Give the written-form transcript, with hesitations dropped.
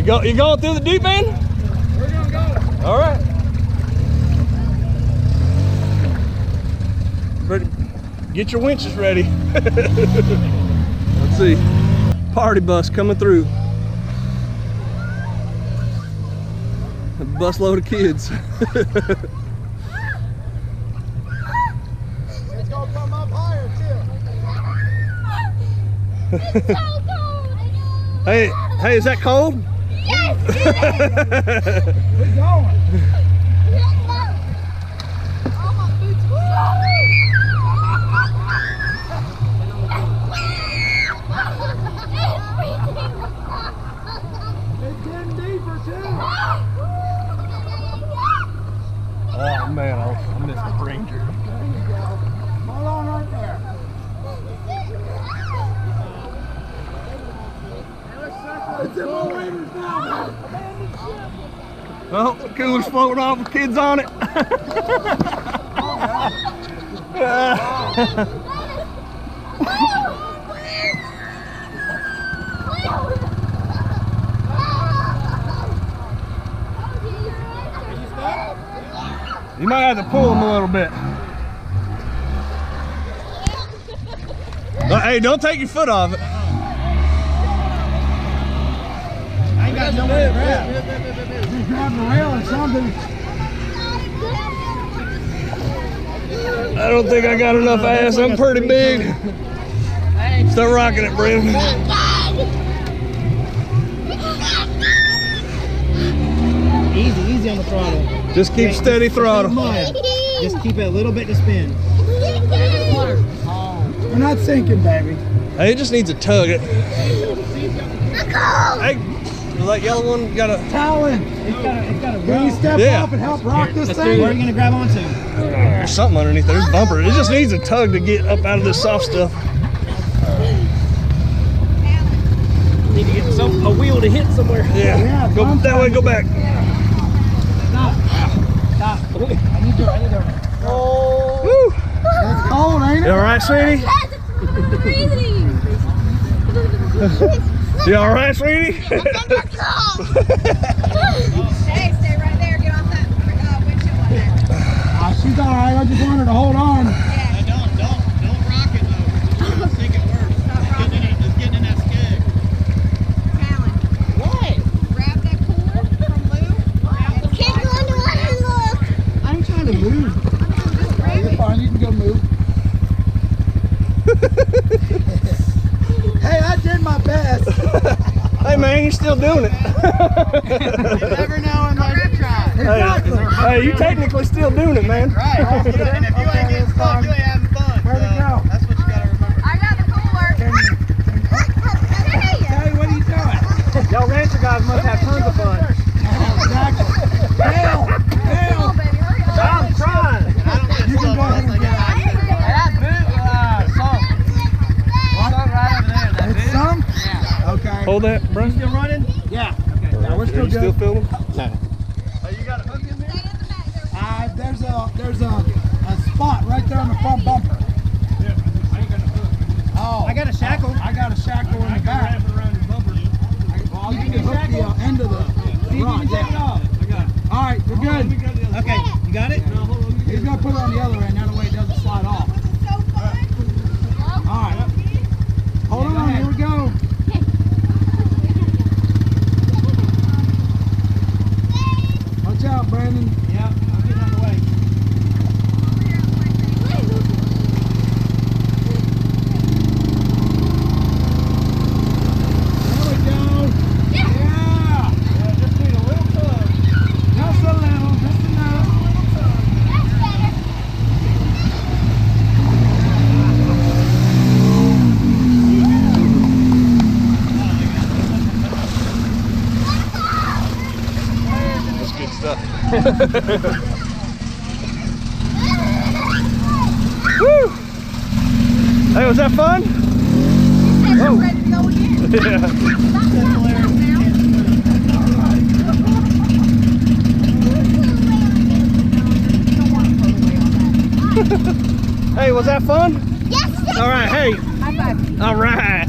You going through the deep end? We're gonna go. All right. Ready? Get your winches ready. Let's see. Party bus coming through. A bus load of kids. It's gonna come up higher too. It's so cold. Hey, is that cold? Yes. We're going. All my boots are It's getting deeper too. Oh man, I missed the Ranger. There you go. Hold on right there. It's in my waders now, man. Oh, the cooler's floating off with kids on it. You might have to pull them a little bit. Hey, don't take your foot off it. I ain't got nowhere to grab. Just grab the rail or something. I don't think I got enough ass. I'm pretty big. Start rocking it, Brandon. Easy on the throttle. Just keep steady throttle. Just keep it a little bit to spin. We're not sinking, baby. Hey, it just needs a tug. Hey, that yellow one got a Talon. It's got a Will you step up and help rock this thing? Where are you gonna grab onto? There's something underneath there. There's a bumper. It just needs a tug to get up out of this soft stuff. Need to get a wheel to hit somewhere. Yeah. Go that way. Go back. Stop. I need to. Oh. Woo. That's cold, ain't it? You all right, sweetie? You all right, sweetie? Hey, stay right there. Get off that windshield one there. She's all right. I just want her to hold on. Yeah. Don't rock it though. It's gonna sink it worse. It's getting in that skeg. Talon. What? Grab that cooler from Lou. Can't go into one and look. I ain't trying to move. Just grab You're it. fine. You can go move. Hey, I did my best. Hey man, you're still doing it. You never know unless you try. Exactly. Hey, you technically still doing it, man. Right. And if you ain't getting stuck, you ain't having fun. Where'd it go? That's what you gotta remember. I got the cooler. Hey, what are you doing? Y'all rancher guys must have tons of fun. Exactly. Hail! Come on, baby, hurry up. I'm trying. I don't get You can stuck go ahead unless I and get get accident. That boot, sunk. Sunk right over there. That It's boot. some? Yeah. Okay. Hold that, bro. Still running? Yeah. Okay. Now we're still You still good. filming? Oh, you got a hook in there? There's a spot right there on the front bumper. Oh. I got a shackle. I got a shackle in the back. Well, you can hook the end of the rod. Yeah. All right, we're good. Okay, you got it? He's gonna put it on the other end. That way it doesn't slide off. All right. Hold on. Here we go. Watch out, Brandon. Yeah, I'm getting out of the way. There we go. Yeah. Yeah, just need a little tug. Just a little. Just enough. That's good stuff. Woo! Hey, was that fun? I'm ready to go again. Yeah. Hey, was that fun? Yes, sir. All right, hey. High five. All right.